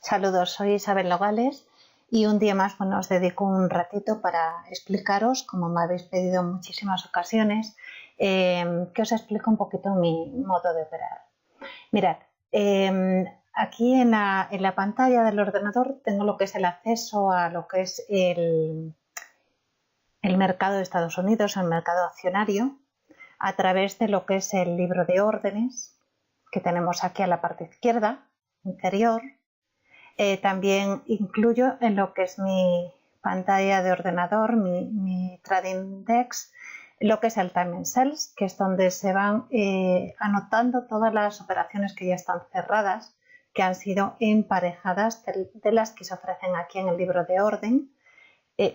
Saludos, soy Isabel Nogales y un día más os dedico un ratito para explicaros, como me habéis pedido en muchísimas ocasiones, que os explico un poquito mi modo de operar. Mirad, aquí en la pantalla del ordenador tengo lo que es el acceso a lo que es el mercado de Estados Unidos, el mercado accionario, a través de lo que es el libro de órdenes que tenemos aquí a la parte izquierda, inferior. También incluyo en lo que es mi pantalla de ordenador, mi Trading Desk, lo que es el Time and Sells, que es donde se van anotando todas las operaciones que ya están cerradas, que han sido emparejadas de las que se ofrecen aquí en el libro de orden.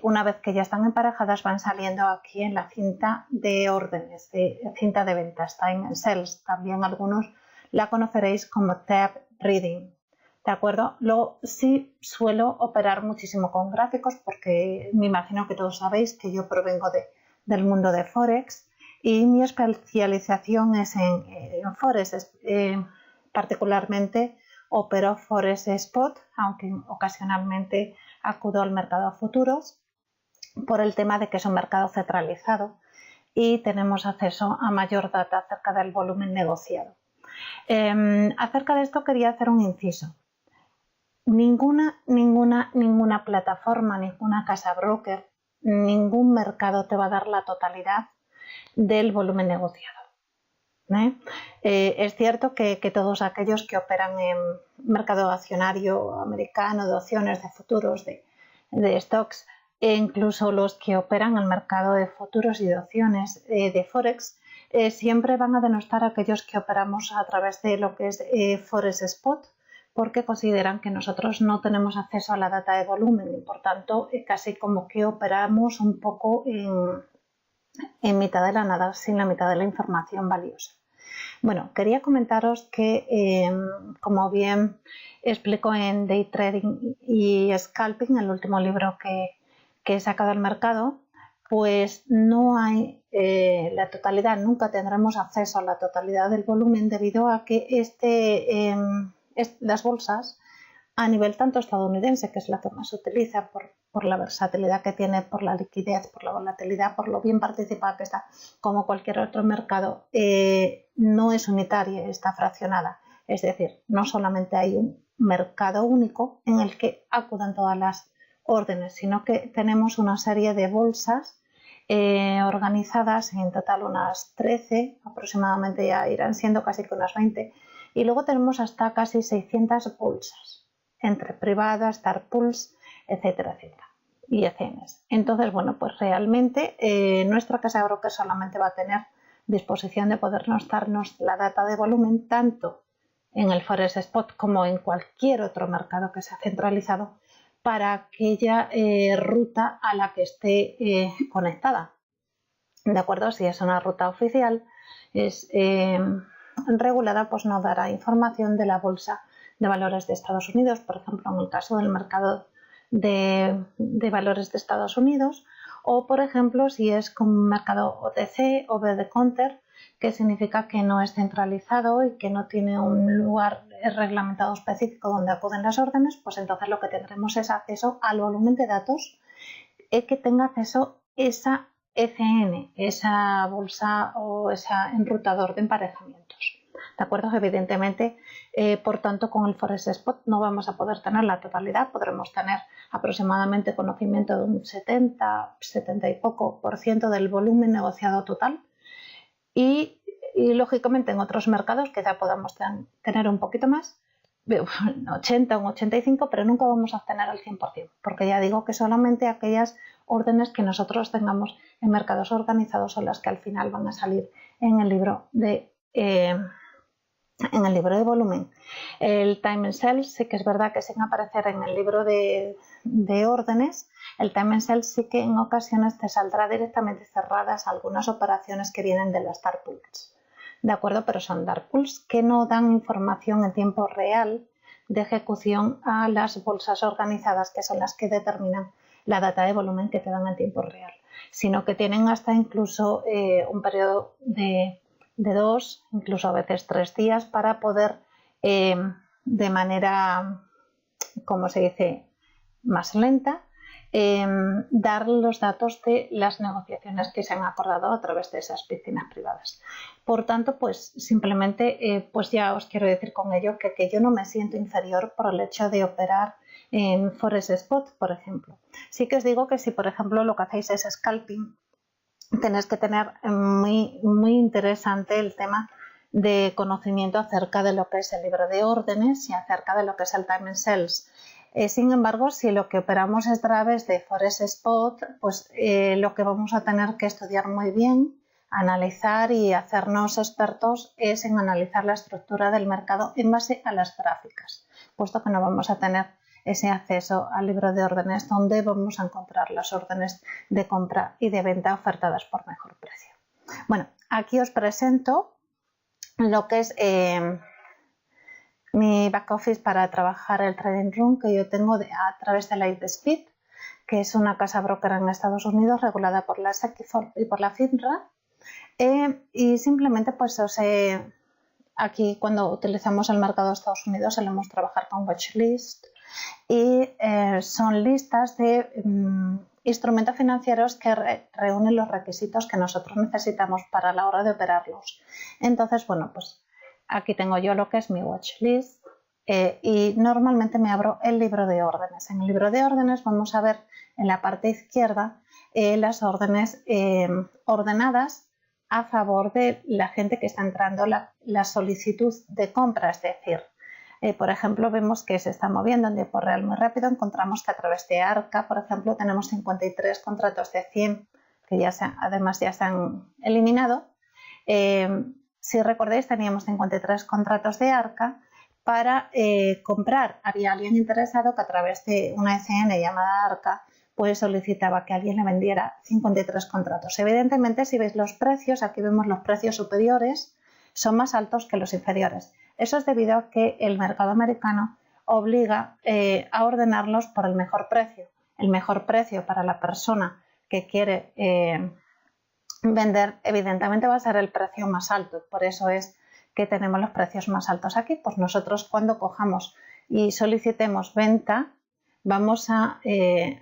Una vez que ya están emparejadas van saliendo aquí en la cinta de órdenes, cinta de ventas, Time and Sells. También algunos la conoceréis como Tab Reading. ¿De acuerdo? Luego sí suelo operar muchísimo con gráficos porque me imagino que todos sabéis que yo provengo del mundo de Forex y mi especialización es en Forex. Particularmente opero Forex Spot, aunque ocasionalmente acudo al mercado de futuros por el tema de que es un mercado centralizado y tenemos acceso a mayor data acerca del volumen negociado. Acerca de esto quería hacer un inciso. Ninguna plataforma, ninguna casa broker, ningún mercado te va a dar la totalidad del volumen negociado. Es cierto que todos aquellos que operan en mercado accionario americano, de opciones, de futuros, de stocks, e incluso los que operan en el mercado de futuros y de opciones de Forex, siempre van a denostar a aquellos que operamos a través de lo que es Forex Spot, porque consideran que nosotros no tenemos acceso a la data de volumen y por tanto casi como que operamos un poco en mitad de la nada, sin la mitad de la información valiosa. Bueno, quería comentaros que como bien explico en Day Trading y Scalping, el último libro que he sacado al mercado, pues no hay la totalidad, nunca tendremos acceso a la totalidad del volumen debido a que las bolsas a nivel tanto estadounidense, que es la que más se utiliza por la versatilidad que tiene, por la liquidez, por la volatilidad, por lo bien participada que está, como cualquier otro mercado, no es unitaria, está fraccionada. Es decir, no solamente hay un mercado único en el que acudan todas las órdenes, sino que tenemos una serie de bolsas organizadas, en total unas 13, aproximadamente ya irán siendo casi que unas 20, y luego tenemos hasta casi 600 bolsas, entre privadas, dark pools, etcétera, etcétera, y ECNs. Entonces, bueno, pues realmente nuestra casa de broker solamente va a tener disposición de podernos darnos la data de volumen tanto en el Forex Spot como en cualquier otro mercado que sea centralizado para aquella ruta a la que esté conectada. ¿De acuerdo? Si es una ruta oficial, es regulada, pues no dará información de la bolsa de valores de Estados Unidos, por ejemplo, en el caso del mercado de valores de Estados Unidos, o por ejemplo, si es como un mercado OTC, over the counter, que significa que no es centralizado y que no tiene un lugar reglamentado específico donde acuden las órdenes, pues entonces lo que tendremos es acceso al volumen de datos que tenga acceso esa ECN, esa bolsa o ese enrutador de emparejamientos. ¿De acuerdo? Evidentemente, por tanto, con el Forex Spot no vamos a poder tener la totalidad, podremos tener aproximadamente conocimiento de un 70 y poco % del volumen negociado total y lógicamente en otros mercados quizá podamos tener un poquito más, un 80, un 85, pero nunca vamos a obtener al 100%, porque ya digo que solamente aquellas órdenes que nosotros tengamos en mercados organizados son las que al final van a salir en el libro de volumen. El Time and Sell sí que es verdad que sin aparecer en el libro de órdenes, el Time and Sell sí que en ocasiones te saldrá directamente cerradas algunas operaciones que vienen de las dark pools. ¿De acuerdo? Pero son dark pools que no dan información en tiempo real de ejecución a las bolsas organizadas, que son las que determinan la data de volumen que te dan en tiempo real, sino que tienen hasta incluso un periodo de 2, incluso a veces 3 días para poder de manera como se dice, más lenta, dar los datos de las negociaciones que se han acordado a través de esas piscinas privadas. Por tanto, pues simplemente pues ya os quiero decir con ello que yo no me siento inferior por el hecho de operar en Forex Spot, por ejemplo. Sí que os digo que si, por ejemplo, lo que hacéis es scalping, tenéis que tener muy interesante el tema de conocimiento acerca de lo que es el libro de órdenes y acerca de lo que es el time and sells. Sin embargo, si lo que operamos es a través de Forex Spot, pues lo que vamos a tener que estudiar muy bien, analizar y hacernos expertos es en analizar la estructura del mercado en base a las gráficas, puesto que no vamos a tener ese acceso al libro de órdenes donde vamos a encontrar las órdenes de compra y de venta ofertadas por mejor precio. Bueno, aquí os presento lo que es mi back office para trabajar el trading room que yo tengo a través de Lightspeed, que es una casa broker en Estados Unidos regulada por la SEC y por la FINRA. Y simplemente pues aquí cuando utilizamos el mercado de Estados Unidos solemos trabajar con watchlist y son listas de instrumentos financieros que reúnen los requisitos que nosotros necesitamos para la hora de operarlos. Entonces, bueno, pues aquí tengo yo lo que es mi watchlist y normalmente me abro el libro de órdenes. En el libro de órdenes vamos a ver en la parte izquierda las órdenes ordenadas a favor de la gente que está entrando la solicitud de compra, es decir, por ejemplo, vemos que se está moviendo en tiempo real muy rápido. Encontramos que a través de ARCA, por ejemplo, tenemos 53 contratos de 100 que además ya se han eliminado. Si recordáis, teníamos 53 contratos de ARCA para comprar. Había alguien interesado que a través de una ECN llamada ARCA pues solicitaba que alguien le vendiera 53 contratos. Evidentemente, si veis los precios, aquí vemos los precios superiores, son más altos que los inferiores. Eso es debido a que el mercado americano obliga a ordenarlos por el mejor precio. El mejor precio para la persona que quiere vender, evidentemente va a ser el precio más alto. Por eso es que tenemos los precios más altos aquí. Pues nosotros cuando cojamos y solicitemos venta, vamos a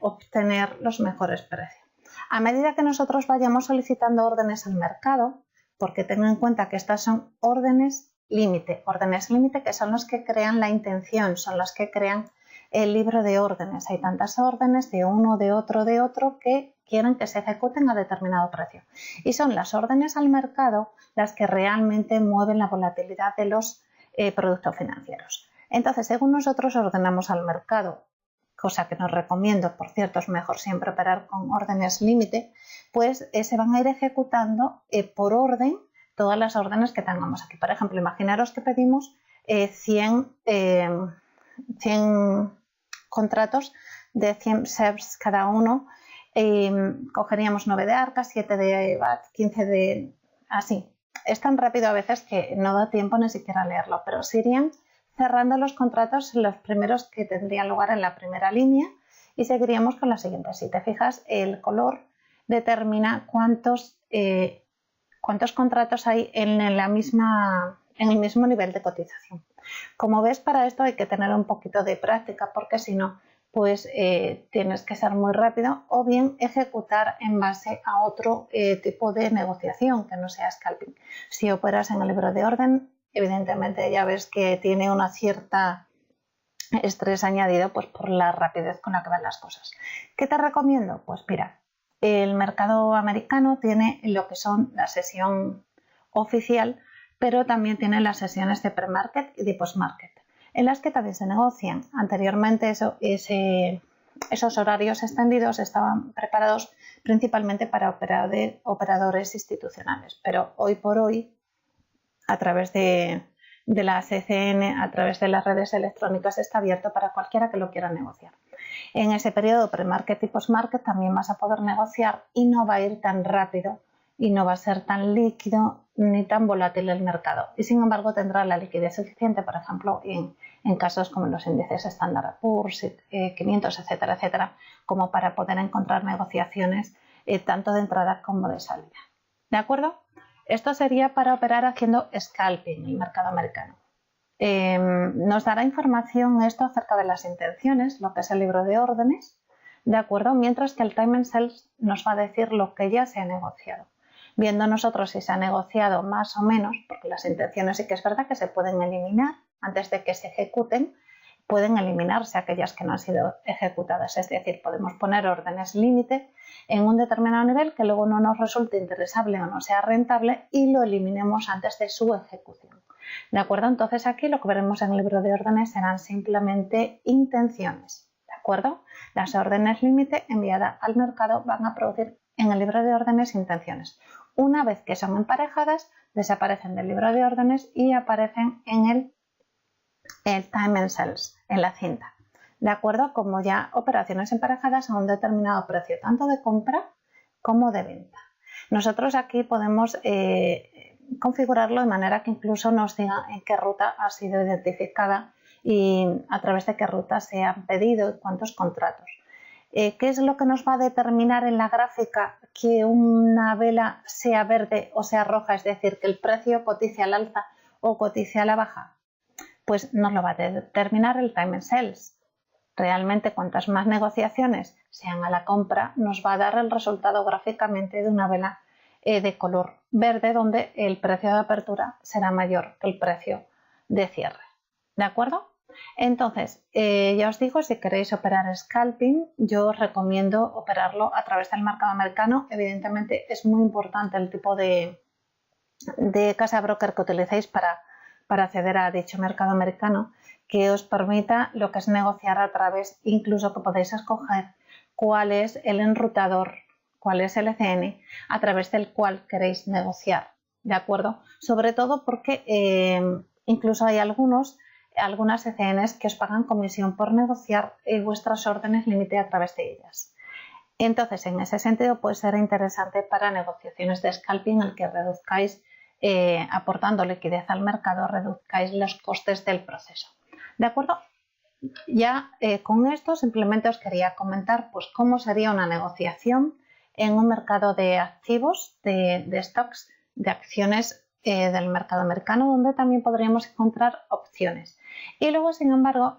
obtener los mejores precios. A medida que nosotros vayamos solicitando órdenes al mercado, porque tengan en cuenta que estas son órdenes límite que son los que crean la intención, son los que crean el libro de órdenes. Hay tantas órdenes de uno, de otro que quieren que se ejecuten a determinado precio. Y son las órdenes al mercado las que realmente mueven la volatilidad de los productos financieros. Entonces, según nosotros ordenamos al mercado, cosa que nos recomiendo, por cierto, es mejor siempre operar con órdenes límite, pues se van a ir ejecutando por orden todas las órdenes que tengamos aquí. Por ejemplo, imaginaros que pedimos 100 contratos de 100 SERVs cada uno, cogeríamos 9 de ARCA, 7 de BAT, 15 de... así. Es tan rápido a veces que no da tiempo ni siquiera a leerlo, pero se irían cerrando los contratos los primeros que tendrían lugar en la primera línea y seguiríamos con la siguiente. Si te fijas, el color determina cuántos contratos hay en el mismo nivel de cotización. Como ves, para esto hay que tener un poquito de práctica porque si no, pues tienes que ser muy rápido o bien ejecutar en base a otro tipo de negociación que no sea scalping. Si operas en el libro de orden, evidentemente ya ves que tiene una cierta estrés añadido pues por la rapidez con la que van las cosas. ¿Qué te recomiendo? Pues mira, el mercado americano tiene lo que son la sesión oficial, pero también tiene las sesiones de pre-market y de post-market, en las que también se negocian. Anteriormente esos horarios extendidos estaban preparados principalmente para operadores institucionales, pero hoy por hoy, a través de la CCN, a través de las redes electrónicas, está abierto para cualquiera que lo quiera negociar. En ese periodo pre-market y post-market también vas a poder negociar y no va a ir tan rápido y no va a ser tan líquido ni tan volátil el mercado. Y sin embargo tendrá la liquidez suficiente, por ejemplo, en casos como los índices Standard & Poor's, 500, etcétera, etcétera, como para poder encontrar negociaciones tanto de entrada como de salida. ¿De acuerdo? Esto sería para operar haciendo scalping en el mercado americano. nos dará información esto acerca de las intenciones, lo que es el libro de órdenes, ¿de acuerdo? Mientras que el Time and Sales nos va a decir lo que ya se ha negociado. Viendo nosotros si se ha negociado más o menos, porque las intenciones sí que es verdad que se pueden eliminar antes de que se ejecuten, pueden eliminarse aquellas que no han sido ejecutadas, es decir, podemos poner órdenes límite en un determinado nivel que luego no nos resulte interesable o no sea rentable y lo eliminemos antes de su ejecución. ¿De acuerdo? Entonces aquí lo que veremos en el libro de órdenes serán simplemente intenciones. ¿De acuerdo? Las órdenes límite enviadas al mercado van a producir en el libro de órdenes intenciones. Una vez que son emparejadas, desaparecen del libro de órdenes y aparecen en el Time and Sales, en la cinta. ¿De acuerdo? Como ya operaciones emparejadas a un determinado precio, tanto de compra como de venta. Nosotros aquí podemos configurarlo de manera que incluso nos diga en qué ruta ha sido identificada y a través de qué ruta se han pedido y cuántos contratos. ¿Qué es lo que nos va a determinar en la gráfica que una vela sea verde o sea roja? Es decir, que el precio cotice al alza o cotice a la baja. Pues nos lo va a determinar el Time and Sales. Realmente, cuantas más negociaciones sean a la compra, nos va a dar el resultado gráficamente de una vela de color verde, donde el precio de apertura será mayor que el precio de cierre. ¿De acuerdo? Entonces, ya os digo, si queréis operar scalping, yo os recomiendo operarlo a través del mercado americano. Evidentemente, es muy importante el tipo de casa broker que utilicéis para acceder a dicho mercado americano, que os permita lo que es negociar a través, incluso que podéis escoger cuál es el enrutador, cuál es el ECN a través del cual queréis negociar, ¿de acuerdo? Sobre todo porque incluso hay algunas ECNs que os pagan comisión por negociar vuestras órdenes límite a través de ellas. Entonces, en ese sentido puede ser interesante para negociaciones de scalping el que reduzcáis aportando liquidez al mercado, reduzcáis los costes del proceso. ¿De acuerdo? Ya con esto simplemente os quería comentar pues, cómo sería una negociación en un mercado de activos, de stocks, de acciones del mercado americano, donde también podríamos encontrar opciones. Y luego, sin embargo,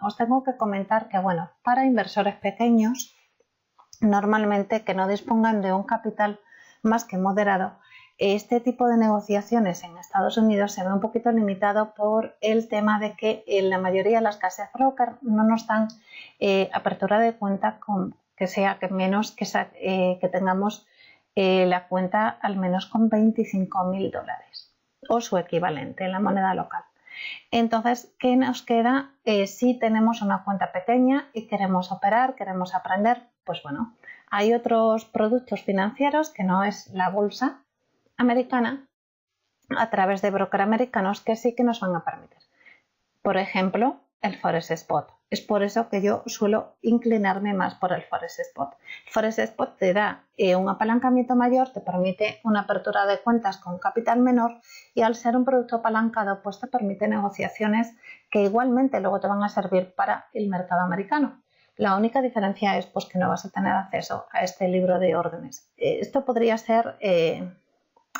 os tengo que comentar que, bueno, para inversores pequeños, normalmente que no dispongan de un capital más que moderado, este tipo de negociaciones en Estados Unidos se ve un poquito limitado por el tema de que en la mayoría de las casas broker no nos dan apertura de cuenta con que sea que menos que tengamos la cuenta al menos con $25.000 o su equivalente en la moneda local. Entonces, ¿qué nos queda si tenemos una cuenta pequeña y queremos operar, queremos aprender? Pues bueno, hay otros productos financieros que no es la bolsa americana a través de brokers americanos que sí que nos van a permitir. Por ejemplo, el Forex Spot. Es por eso que yo suelo inclinarme más por el Forex Spot. El Forex Spot te da un apalancamiento mayor, te permite una apertura de cuentas con capital menor y al ser un producto apalancado pues te permite negociaciones que igualmente luego te van a servir para el mercado americano. La única diferencia es pues, que no vas a tener acceso a este libro de órdenes. Esto podría ser...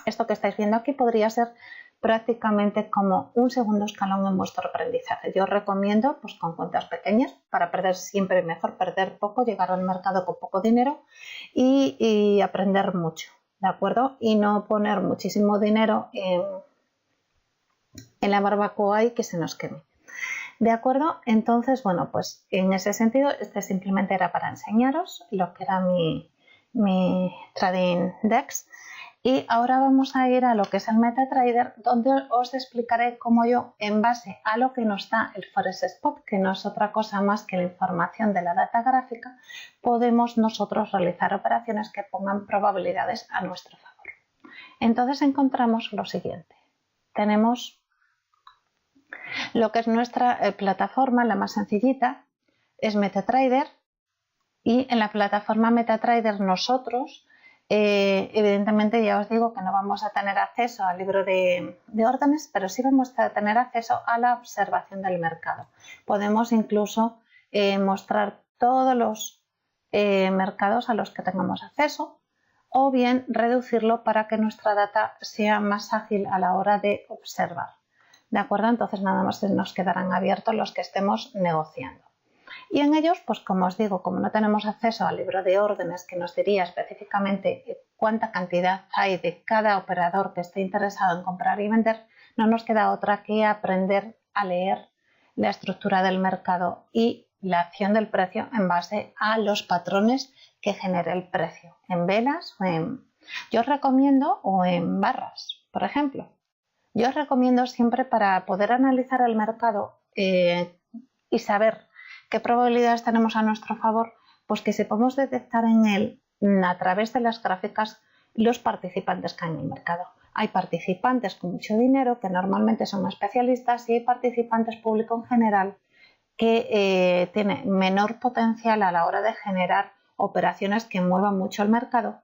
Esto que estáis viendo aquí podría ser prácticamente como un segundo escalón en vuestro aprendizaje. Yo os recomiendo pues, con cuentas pequeñas para perder siempre mejor, perder poco, llegar al mercado con poco dinero y aprender mucho, ¿de acuerdo? Y no poner muchísimo dinero en la barbacoa y que se nos queme. ¿De acuerdo? Entonces, bueno, pues en ese sentido, este simplemente era para enseñaros lo que era mi Trading Dex. Y ahora vamos a ir a lo que es el MetaTrader, donde os explicaré cómo yo, en base a lo que nos da el Forex Spot, que no es otra cosa más que la información de la data gráfica, podemos nosotros realizar operaciones que pongan probabilidades a nuestro favor. Entonces encontramos lo siguiente. Tenemos lo que es nuestra plataforma, la más sencillita, es MetaTrader, y en la plataforma MetaTrader nosotros evidentemente ya os digo que no vamos a tener acceso al libro de órdenes, pero sí vamos a tener acceso a la observación del mercado. Podemos incluso mostrar todos los mercados a los que tengamos acceso o bien reducirlo para que nuestra data sea más ágil a la hora de observar. ¿De acuerdo? Entonces nada más nos quedarán abiertos los que estemos negociando. Y en ellos, pues como os digo, como no tenemos acceso al libro de órdenes que nos diría específicamente cuánta cantidad hay de cada operador que esté interesado en comprar y vender, no nos queda otra que aprender a leer la estructura del mercado y la acción del precio en base a los patrones que genere el precio, en velas o en... Yo os recomiendo, o en barras, por ejemplo. Yo os recomiendo siempre, para poder analizar el mercado y saber qué probabilidades tenemos a nuestro favor, pues que sepamos detectar en él, a través de las gráficas, los participantes que hay en el mercado. Hay participantes con mucho dinero, que normalmente son especialistas, y hay participantes público en general que tiene menor potencial a la hora de generar operaciones que muevan mucho el mercado,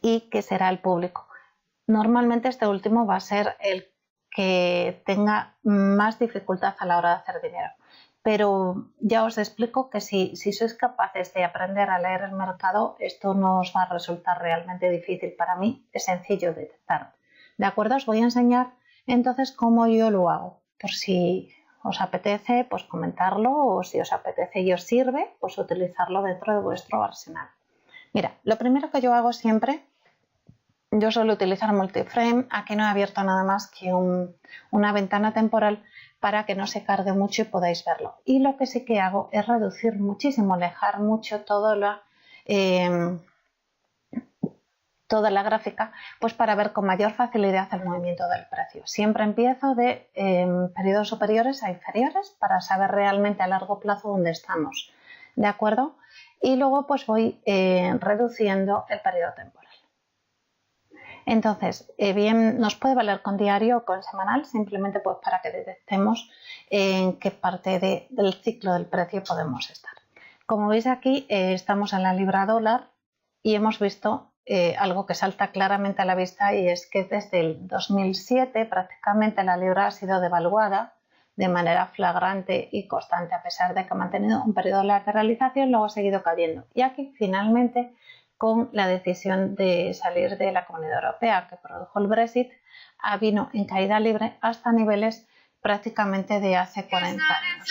y que será el público. Normalmente este último va a ser el que tenga más dificultad a la hora de hacer dinero. Pero ya os explico que si sois capaces de aprender a leer el mercado, esto no os va a resultar realmente difícil. Para mí es sencillo de detectar. ¿De acuerdo? Os voy a enseñar entonces cómo yo lo hago. Por si os apetece, pues comentarlo, o si os apetece y os sirve, pues utilizarlo dentro de vuestro arsenal. Mira, lo primero que yo hago siempre, yo suelo utilizar multiframe. Aquí no he abierto nada más que una ventana temporal para que no se cargue mucho y podáis verlo. Y lo que sí que hago es reducir muchísimo, alejar mucho toda la gráfica, pues para ver con mayor facilidad el movimiento del precio. Siempre empiezo de periodos superiores a inferiores para saber realmente a largo plazo dónde estamos. ¿De acuerdo? Y luego pues voy reduciendo el periodo temporal. Entonces, bien, nos puede valer con diario o con semanal, simplemente pues para que detectemos en qué parte del ciclo del precio podemos estar. Como veis aquí, estamos en la libra dólar y hemos visto algo que salta claramente a la vista, y es que desde el 2007 prácticamente la libra ha sido devaluada de manera flagrante y constante, a pesar de que ha mantenido un periodo de lateralización, luego ha seguido cayendo. Y aquí finalmente, con la decisión de salir de la Comunidad Europea que produjo el Brexit, vino en caída libre hasta niveles prácticamente de hace 40 años.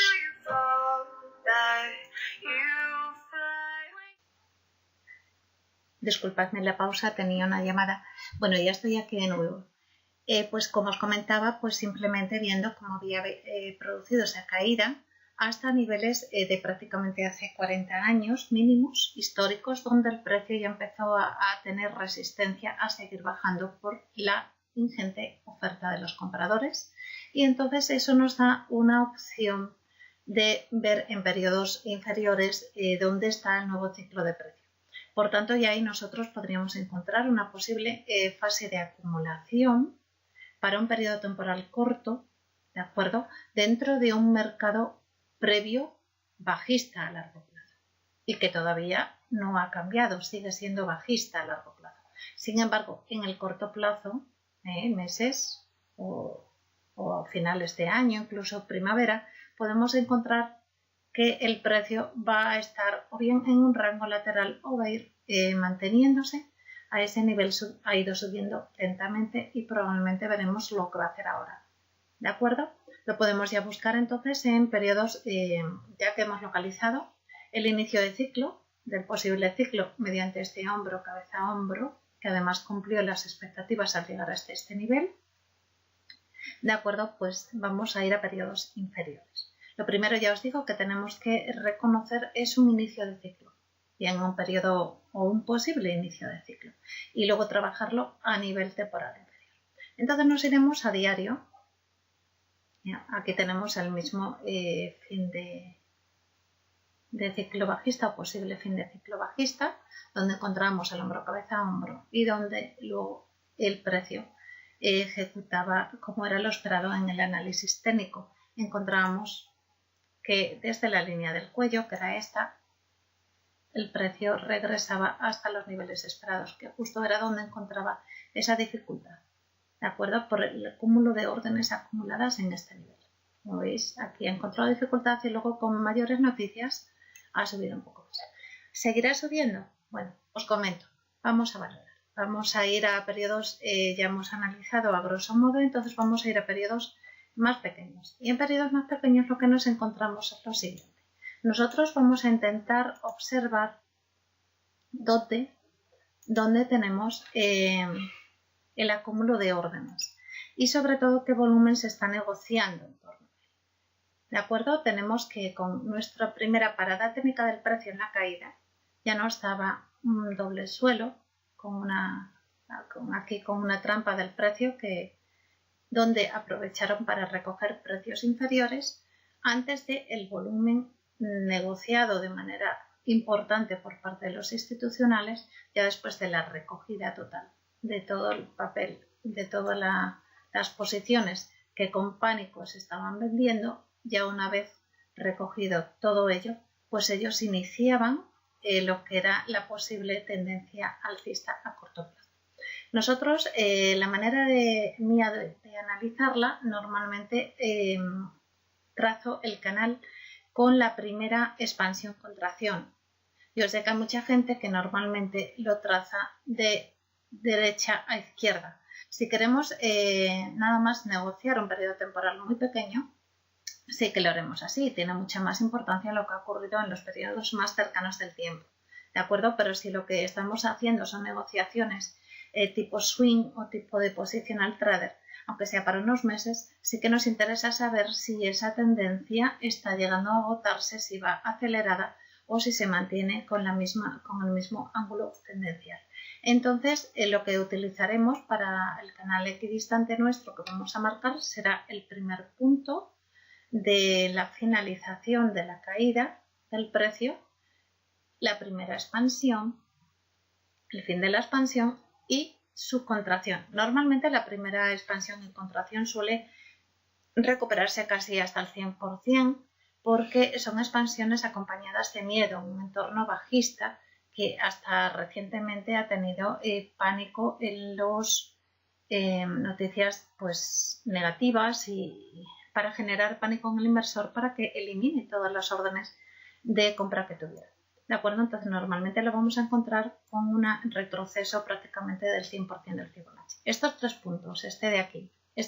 Disculpadme la pausa, tenía una llamada. Bueno, ya estoy aquí de nuevo. Pues como os comentaba, pues simplemente viendo cómo había producido esa caída hasta niveles de prácticamente hace 40 años mínimos históricos, donde el precio ya empezó a tener resistencia a seguir bajando por la ingente oferta de los compradores, y entonces eso nos da una opción de ver en periodos inferiores dónde está el nuevo ciclo de precio. Por tanto, ya ahí nosotros podríamos encontrar una posible fase de acumulación para un periodo temporal corto, ¿de acuerdo?, dentro de un mercado previo bajista a largo plazo, y que todavía no ha cambiado, sigue siendo bajista a largo plazo. Sin embargo, en el corto plazo, meses o finales de año, incluso primavera, podemos encontrar que el precio va a estar o bien en un rango lateral o va a ir manteniéndose a ese nivel. Ha ido subiendo lentamente y probablemente veremos lo que va a hacer ahora. ¿De acuerdo? Lo podemos ya buscar entonces en periodos, ya que hemos localizado el inicio de ciclo, del posible ciclo, mediante este hombro, cabeza, hombro, que además cumplió las expectativas al llegar hasta este nivel. ¿De acuerdo? Pues vamos a ir a periodos inferiores. Lo primero, ya os digo, que tenemos que reconocer es un inicio de ciclo, bien un periodo o un posible inicio de ciclo, y luego trabajarlo a nivel temporal inferior. Entonces nos iremos a diario. Aquí tenemos el mismo fin de ciclo bajista o posible fin de ciclo bajista, donde encontramos el hombro, cabeza, hombro, y donde luego el precio ejecutaba como era lo esperado en el análisis técnico. Encontramos que desde la línea del cuello, que era esta, el precio regresaba hasta los niveles esperados, que justo era donde encontraba esa dificultad, ¿de acuerdo?, por el cúmulo de órdenes acumuladas en este nivel. Como veis, aquí ha encontrado dificultad y luego con mayores noticias ha subido un poco más. ¿Seguirá subiendo? Bueno, os comento, vamos a valorar. Vamos a ir a periodos, ya hemos analizado a grosso modo, entonces vamos a ir a periodos más pequeños. Y en periodos más pequeños lo que nos encontramos es lo siguiente. Nosotros vamos a intentar observar dónde tenemos el acúmulo de órdenes y sobre todo qué volumen se está negociando en torno a él. ¿De acuerdo? Tenemos que con nuestra primera parada técnica del precio en la caída ya no estaba un doble suelo aquí con una trampa del precio donde aprovecharon para recoger precios inferiores antes del volumen negociado de manera importante por parte de los institucionales, ya después de la recogida total de todo el papel, de todas las posiciones que con pánico se estaban vendiendo. Ya una vez recogido todo ello, pues ellos iniciaban lo que era la posible tendencia alcista a corto plazo. Nosotros, la manera mía de analizarla, normalmente trazo el canal con la primera expansión-contracción. Yo sé que hay mucha gente que normalmente lo traza de derecha a izquierda. Si queremos nada más negociar un periodo temporal muy pequeño, sí que lo haremos así. Tiene mucha más importancia lo que ha ocurrido en los periodos más cercanos del tiempo. ¿De acuerdo? Pero si lo que estamos haciendo son negociaciones tipo swing o tipo de positional trader, aunque sea para unos meses, sí que nos interesa saber si esa tendencia está llegando a agotarse, si va acelerada o si se mantiene con el mismo ángulo tendencial. Entonces, lo que utilizaremos para el canal equidistante nuestro que vamos a marcar será el primer punto de la finalización de la caída del precio, la primera expansión, el fin de la expansión y su contracción. Normalmente la primera expansión y contracción suele recuperarse casi hasta el 100% porque son expansiones acompañadas de miedo, un entorno bajista que hasta recientemente ha tenido pánico en las noticias pues negativas y para generar pánico en el inversor para que elimine todas las órdenes de compra que tuviera. ¿De acuerdo? Entonces normalmente lo vamos a encontrar con un retroceso prácticamente del 100% del Fibonacci. Estos tres puntos, este de aquí y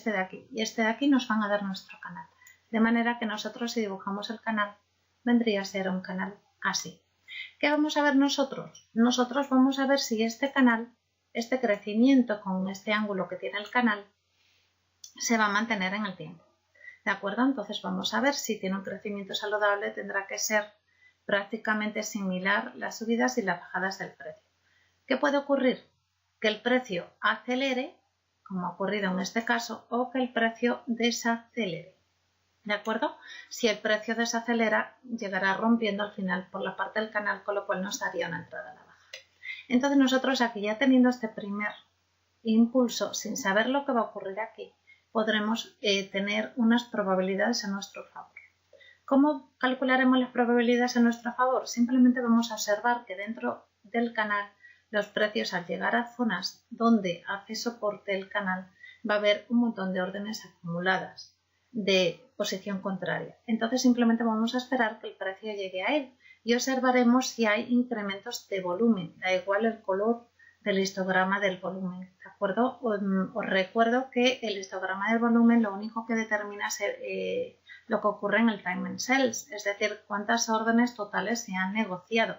este de aquí nos van a dar nuestro canal. De manera que nosotros si dibujamos el canal vendría a ser un canal así. ¿Qué vamos a ver nosotros? Nosotros vamos a ver si este canal, este crecimiento con este ángulo que tiene el canal, se va a mantener en el tiempo. ¿De acuerdo? Entonces vamos a ver si tiene un crecimiento saludable, tendrá que ser prácticamente similar las subidas y las bajadas del precio. ¿Qué puede ocurrir? Que el precio acelere, como ha ocurrido en este caso, o que el precio desacelere. ¿De acuerdo? Si el precio desacelera, llegará rompiendo al final por la parte del canal, con lo cual nos daría una entrada a la baja. Entonces nosotros aquí ya teniendo este primer impulso, sin saber lo que va a ocurrir aquí, podremos tener unas probabilidades a nuestro favor. ¿Cómo calcularemos las probabilidades a nuestro favor? Simplemente vamos a observar que dentro del canal los precios al llegar a zonas donde hace soporte el canal va a haber un montón de órdenes acumuladas de posición contraria. Entonces simplemente vamos a esperar que el precio llegue a él y observaremos si hay incrementos de volumen, da igual el color del histograma del volumen, ¿de acuerdo? Os recuerdo que el histograma del volumen lo único que determina es lo que ocurre en el time and sells, es decir, cuántas órdenes totales se han negociado.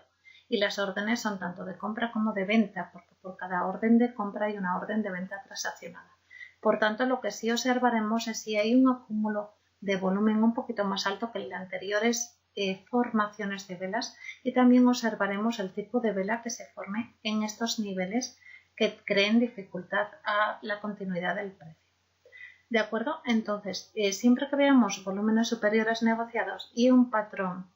Y las órdenes son tanto de compra como de venta, porque por cada orden de compra hay una orden de venta transaccionada. Por tanto, lo que sí observaremos es si hay un acúmulo de volumen un poquito más alto que en las anteriores formaciones de velas y también observaremos el tipo de vela que se forme en estos niveles que creen dificultad a la continuidad del precio. ¿De acuerdo? Entonces, siempre que veamos volúmenes superiores negociados y un patrón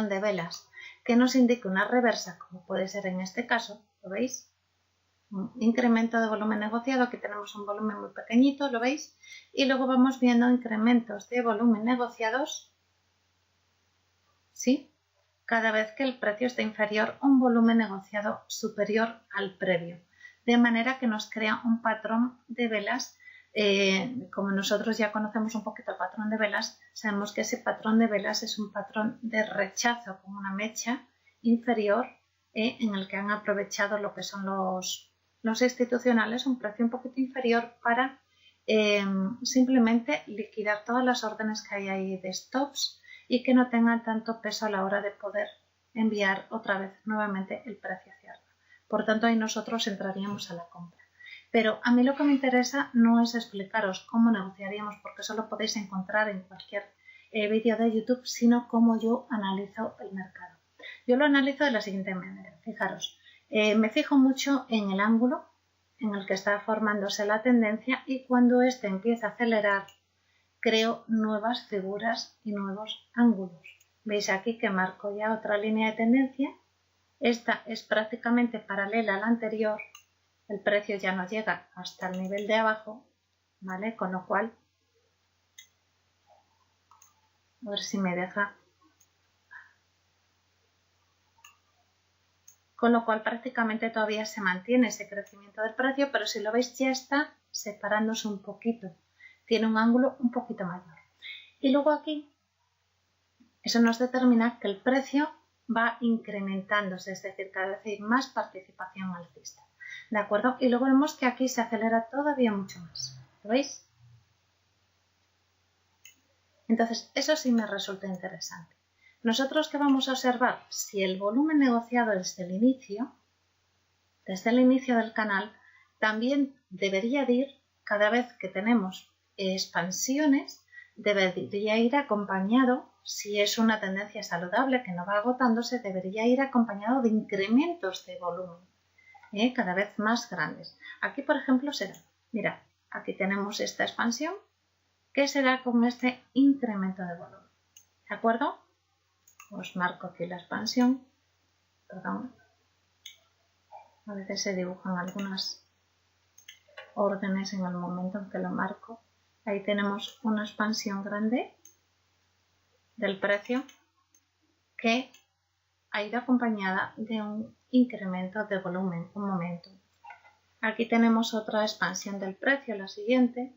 de velas que nos indique una reversa, como puede ser en este caso, ¿lo veis? Un incremento de volumen negociado, aquí tenemos un volumen muy pequeñito, ¿lo veis? Y luego vamos viendo incrementos de volumen negociados, ¿sí? Cada vez que el precio está inferior a un volumen negociado superior al previo, de manera que nos crea un patrón de velas. Como nosotros ya conocemos un poquito el patrón de velas, sabemos que ese patrón de velas es un patrón de rechazo con una mecha inferior en el que han aprovechado lo que son los institucionales, un precio un poquito inferior para simplemente liquidar todas las órdenes que hay ahí de stops y que no tengan tanto peso a la hora de poder enviar otra vez nuevamente el precio hacia arriba. Por tanto, ahí nosotros entraríamos a la compra. Pero a mí lo que me interesa no es explicaros cómo negociaríamos, porque eso lo podéis encontrar en cualquier vídeo de YouTube, sino cómo yo analizo el mercado. Yo lo analizo de la siguiente manera. Fijaros, me fijo mucho en el ángulo en el que está formándose la tendencia y cuando éste empieza a acelerar, creo nuevas figuras y nuevos ángulos. Veis aquí que marco ya otra línea de tendencia. Esta es prácticamente paralela a la anterior. El precio ya no llega hasta el nivel de abajo, ¿vale? Con lo cual, a ver si me deja. Con lo cual prácticamente todavía se mantiene ese crecimiento del precio, pero si lo veis ya está separándose un poquito. Tiene un ángulo un poquito mayor. Y luego aquí, eso nos determina que el precio va incrementándose, es decir, cada vez hay más participación alcista. ¿De acuerdo? Y luego vemos que aquí se acelera todavía mucho más. ¿Lo veis? Entonces, eso sí me resulta interesante. Nosotros que vamos a observar si el volumen negociado desde el inicio del canal, también debería de ir, cada vez que tenemos expansiones, debería ir acompañado, si es una tendencia saludable que no va agotándose, debería ir acompañado de incrementos de volumen, cada vez más grandes. Aquí, por ejemplo, será, mirad, aquí tenemos esta expansión, que será con este incremento de volumen. ¿De acuerdo? Os marco aquí la expansión. Perdón. A veces se dibujan algunas órdenes en el momento en que lo marco. Ahí tenemos una expansión grande del precio que ha ido acompañada de un incremento de volumen, un momento. Aquí tenemos otra expansión del precio, la siguiente,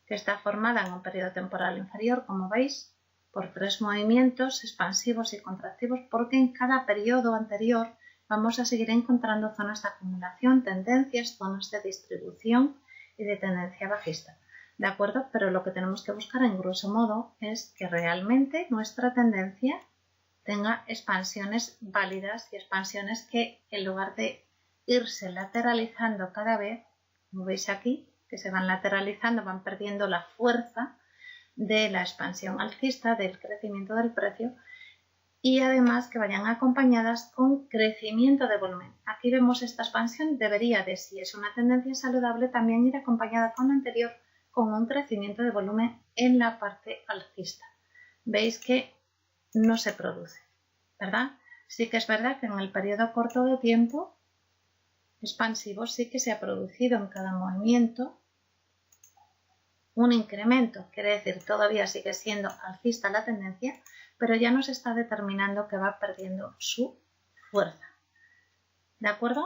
que está formada en un periodo temporal inferior, como veis, por 3 movimientos expansivos y contractivos, porque en cada periodo anterior vamos a seguir encontrando zonas de acumulación, tendencias, zonas de distribución y de tendencia bajista. ¿De acuerdo? Pero lo que tenemos que buscar en grosso modo es que realmente nuestra tendencia tenga expansiones válidas y expansiones que en lugar de irse lateralizando cada vez, como veis aquí, que se van lateralizando, van perdiendo la fuerza de la expansión alcista, del crecimiento del precio, y además que vayan acompañadas con crecimiento de volumen. Aquí vemos esta expansión, debería de, si es una tendencia saludable, también ir acompañada con la anterior, con un crecimiento de volumen en la parte alcista. Veis que no se produce, ¿verdad? Sí que es verdad que en el periodo corto de tiempo expansivo sí que se ha producido en cada movimiento un incremento, quiere decir todavía sigue siendo alcista la tendencia, pero ya nos está determinando que va perdiendo su fuerza. ¿De acuerdo?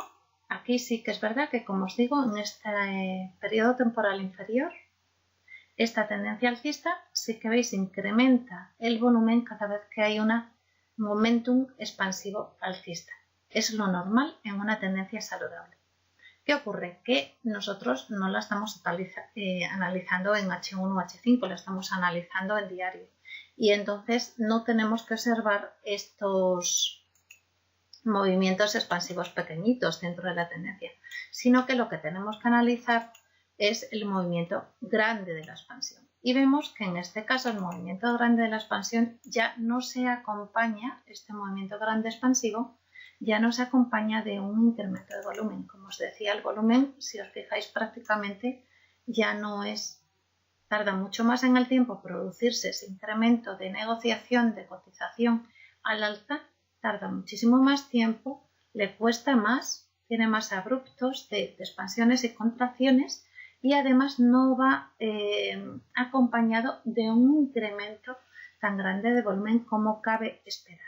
Aquí sí que es verdad que, como os digo, en este periodo temporal inferior, esta tendencia alcista sí que veis incrementa el volumen cada vez que hay un momentum expansivo alcista. Es lo normal en una tendencia saludable. ¿Qué ocurre? Que nosotros no la estamos analizando en H1 o H5, la estamos analizando en diario. Y entonces no tenemos que observar estos movimientos expansivos pequeñitos dentro de la tendencia, sino que lo que tenemos que analizar es el movimiento grande de la expansión. Y vemos que en este caso el movimiento grande de la expansión ya no se acompaña, este movimiento grande expansivo, ya nos acompaña de un incremento de volumen. Como os decía, el volumen, si os fijáis, prácticamente ya no es, tarda mucho más en el tiempo producirse ese incremento de negociación, de cotización al alza, tarda muchísimo más tiempo, le cuesta más, tiene más abruptos de expansiones y contracciones y además no va acompañado de un incremento tan grande de volumen como cabe esperar.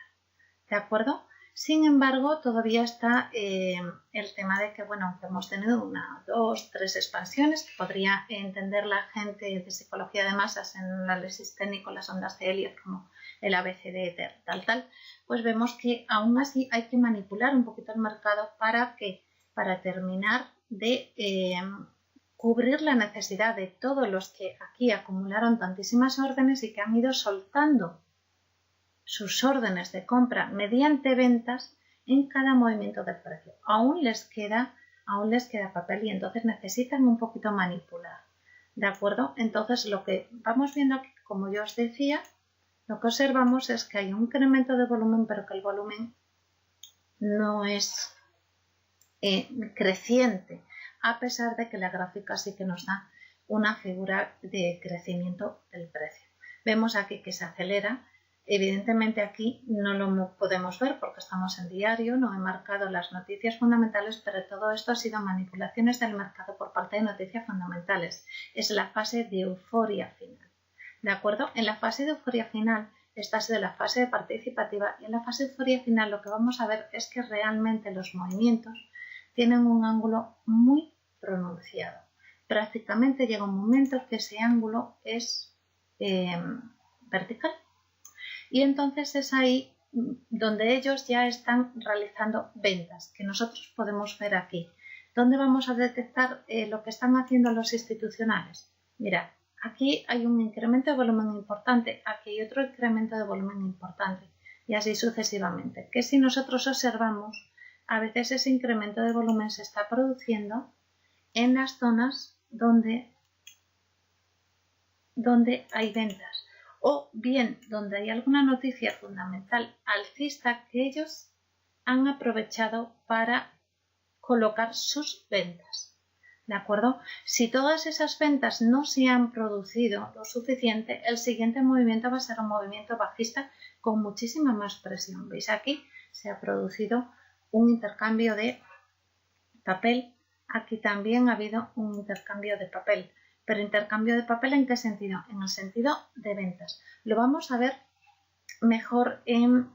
¿De acuerdo? Sin embargo, todavía está el tema de que, bueno, aunque hemos tenido 1, 2, 3 expansiones, que podría entender la gente de psicología de masas en el análisis técnico, las ondas de Elliott, como el ABCD, tal, pues vemos que aún así hay que manipular un poquito el mercado para terminar de cubrir la necesidad de todos los que aquí acumularon tantísimas órdenes y que han ido soltando sus órdenes de compra mediante ventas en cada movimiento del precio. Aún les queda papel y entonces necesitan un poquito manipular. ¿De acuerdo? Entonces lo que vamos viendo aquí, como yo os decía, lo que observamos es que hay un incremento de volumen, pero que el volumen no es creciente, a pesar de que la gráfica sí que nos da una figura de crecimiento del precio. Vemos aquí que se acelera. Evidentemente aquí no lo podemos ver porque estamos en diario, no he marcado las noticias fundamentales, pero todo esto ha sido manipulaciones del mercado por parte de noticias fundamentales. Es la fase de euforia final. ¿De acuerdo? En la fase de euforia final, esta ha sido la fase participativa, y en la fase de euforia final lo que vamos a ver es que realmente los movimientos tienen un ángulo muy pronunciado. Prácticamente llega un momento que ese ángulo es vertical. Y entonces es ahí donde ellos ya están realizando ventas, que nosotros podemos ver aquí. ¿Dónde vamos a detectar lo que están haciendo los institucionales? Mirad, aquí hay un incremento de volumen importante, aquí hay otro incremento de volumen importante, y así sucesivamente. Que si nosotros observamos, a veces ese incremento de volumen se está produciendo en las zonas donde hay ventas, o bien donde hay alguna noticia fundamental alcista que ellos han aprovechado para colocar sus ventas. ¿De acuerdo? Si todas esas ventas no se han producido lo suficiente, el siguiente movimiento va a ser un movimiento bajista con muchísima más presión. ¿Veis? Aquí se ha producido un intercambio de papel. Aquí también ha habido un intercambio de papel. Pero intercambio de papel, ¿en qué sentido? En el sentido de ventas. Lo vamos a ver mejor en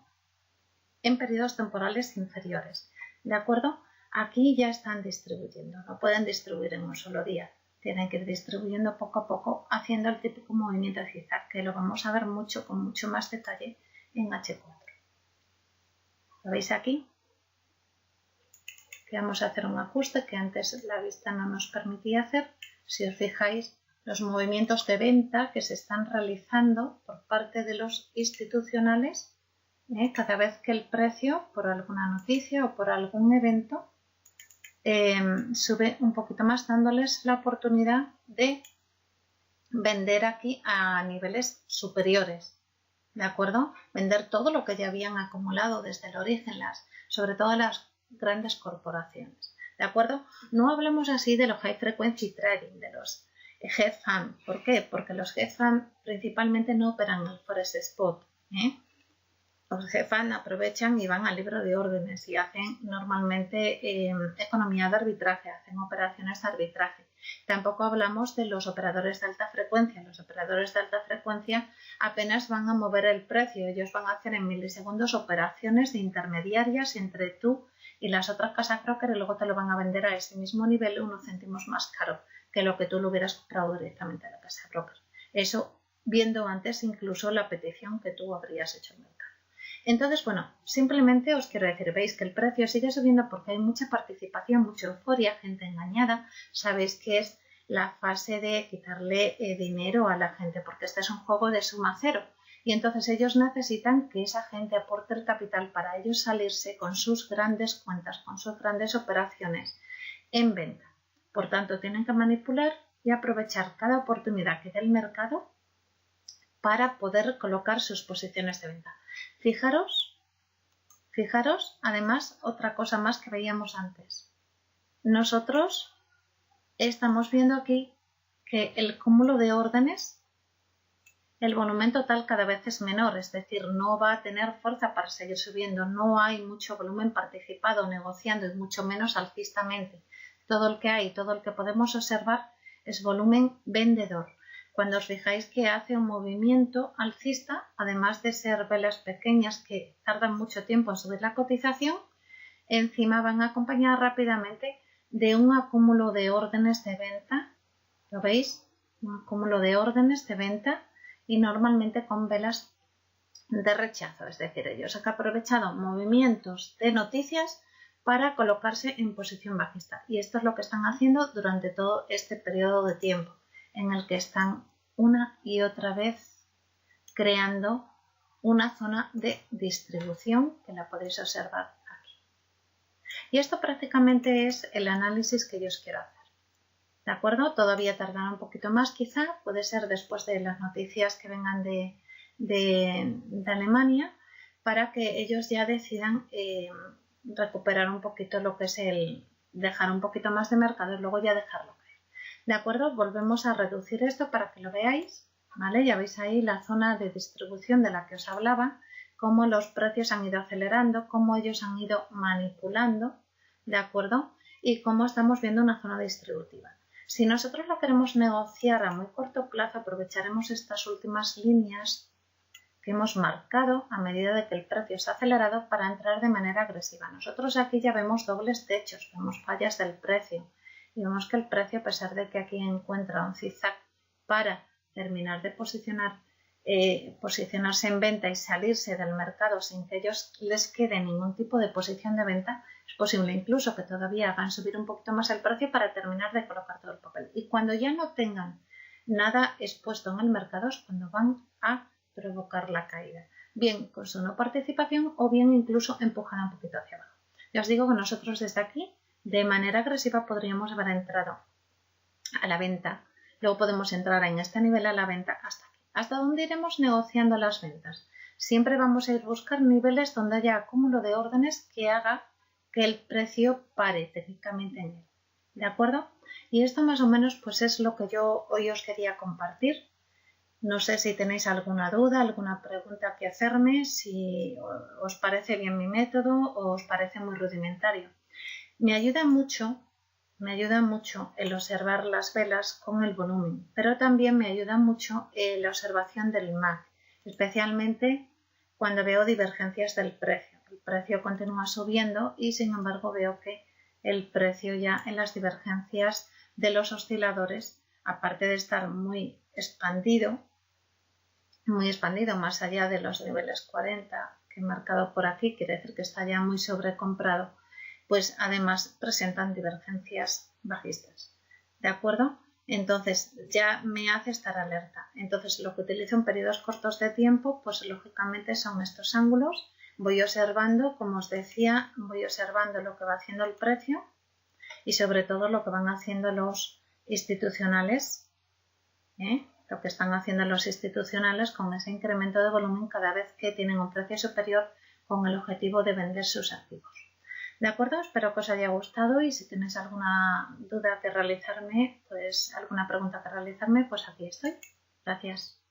periodos temporales inferiores. ¿De acuerdo? Aquí ya están distribuyendo. No pueden distribuir en un solo día. Tienen que ir distribuyendo poco a poco, haciendo el típico movimiento de zigzag, que lo vamos a ver con mucho más detalle en H4. ¿Lo veis aquí? Que vamos a hacer un ajuste que antes la vista no nos permitía hacer. Si os fijáis, los movimientos de venta que se están realizando por parte de los institucionales, cada vez que el precio, por alguna noticia o por algún evento, sube un poquito más, dándoles la oportunidad de vender aquí a niveles superiores. ¿De acuerdo? Vender todo lo que ya habían acumulado desde el origen, sobre todo las grandes corporaciones. ¿De acuerdo? No hablamos así de los high frequency trading, de los hedge fund. ¿Por qué? Porque los hedge fund principalmente no operan en el forex spot. Los hedge fund aprovechan y van al libro de órdenes y hacen normalmente economía de arbitraje, hacen operaciones de arbitraje. Tampoco hablamos de los operadores de alta frecuencia. Los operadores de alta frecuencia apenas van a mover el precio. Ellos van a hacer en milisegundos operaciones de intermediarias entre tú y las otras casas broker, y luego te lo van a vender a ese mismo nivel unos céntimos más caro que lo que tú lo hubieras comprado directamente a la casa broker. Eso viendo antes incluso la petición que tú habrías hecho al mercado. Entonces, bueno, simplemente os quiero decir, veis que el precio sigue subiendo porque hay mucha participación, mucha euforia, gente engañada. Sabéis que es la fase de quitarle dinero a la gente, porque este es un juego de suma cero. Y entonces ellos necesitan que esa gente aporte el capital para ellos salirse con sus grandes cuentas, con sus grandes operaciones en venta. Por tanto, tienen que manipular y aprovechar cada oportunidad que dé el mercado para poder colocar sus posiciones de venta. Fijaros, además, otra cosa más que veíamos antes. Nosotros estamos viendo aquí que el cúmulo de órdenes, el volumen total cada vez es menor, es decir, no va a tener fuerza para seguir subiendo, no hay mucho volumen participado negociando y mucho menos alcistamente. Todo el que hay, todo el que podemos observar es volumen vendedor. Cuando os fijáis que hace un movimiento alcista, además de ser velas pequeñas que tardan mucho tiempo en subir la cotización, encima van acompañadas rápidamente de un acúmulo de órdenes de venta. ¿Lo veis? Un acúmulo de órdenes de venta y normalmente con velas de rechazo. Es decir, ellos han aprovechado movimientos de noticias para colocarse en posición bajista. Y esto es lo que están haciendo durante todo este periodo de tiempo, en el que están una y otra vez creando una zona de distribución que la podéis observar aquí. Y esto prácticamente es el análisis que yo os quiero hacer. ¿De acuerdo? Todavía tardará un poquito más, quizá, puede ser después de las noticias que vengan de Alemania, para que ellos ya decidan recuperar un poquito lo que es el dejar un poquito más de mercado y luego ya dejarlo caer. ¿De acuerdo? Volvemos a reducir esto para que lo veáis, ¿vale? Ya veis ahí la zona de distribución de la que os hablaba, cómo los precios han ido acelerando, cómo ellos han ido manipulando, ¿de acuerdo? Y cómo estamos viendo una zona distributiva. Si nosotros lo queremos negociar a muy corto plazo, aprovecharemos estas últimas líneas que hemos marcado a medida de que el precio se ha acelerado para entrar de manera agresiva. Nosotros aquí ya vemos dobles techos, vemos fallas del precio y vemos que el precio, a pesar de que aquí encuentra un zigzag para terminar de posicionarse en venta y salirse del mercado sin que ellos les quede ningún tipo de posición de venta, es posible incluso que todavía hagan subir un poquito más el precio para terminar de colocar todo el papel. Y cuando ya no tengan nada expuesto en el mercado es cuando van a provocar la caída, bien con su no participación o bien incluso empujada un poquito hacia abajo. Ya os digo que nosotros desde aquí de manera agresiva podríamos haber entrado a la venta, luego podemos entrar en este nivel a la venta hasta aquí. ¿Hasta dónde iremos negociando las ventas? Siempre vamos a ir a buscar niveles donde haya acúmulo de órdenes que haga que el precio pare técnicamente en él. ¿De acuerdo? Y esto más o menos pues es lo que yo hoy os quería compartir. No sé si tenéis alguna duda, alguna pregunta que hacerme, si os parece bien mi método o os parece muy rudimentario. Me ayuda mucho el observar las velas con el volumen, pero también me ayuda mucho la observación del MAC, especialmente cuando veo divergencias del precio. El precio continúa subiendo y sin embargo veo que el precio ya en las divergencias de los osciladores, aparte de estar muy expandido más allá de los niveles 40 que he marcado por aquí, quiere decir que está ya muy sobrecomprado, pues además presentan divergencias bajistas. ¿De acuerdo? Entonces ya me hace estar alerta. Entonces lo que utilizo en periodos cortos de tiempo, pues lógicamente son estos ángulos. Voy observando, como os decía, voy observando lo que va haciendo el precio y sobre todo lo que van haciendo los institucionales, lo que están haciendo los institucionales con ese incremento de volumen cada vez que tienen un precio superior con el objetivo de vender sus activos. ¿De acuerdo? Espero que os haya gustado y si tenéis alguna duda que realizarme, pues alguna pregunta que realizarme, pues aquí estoy. Gracias.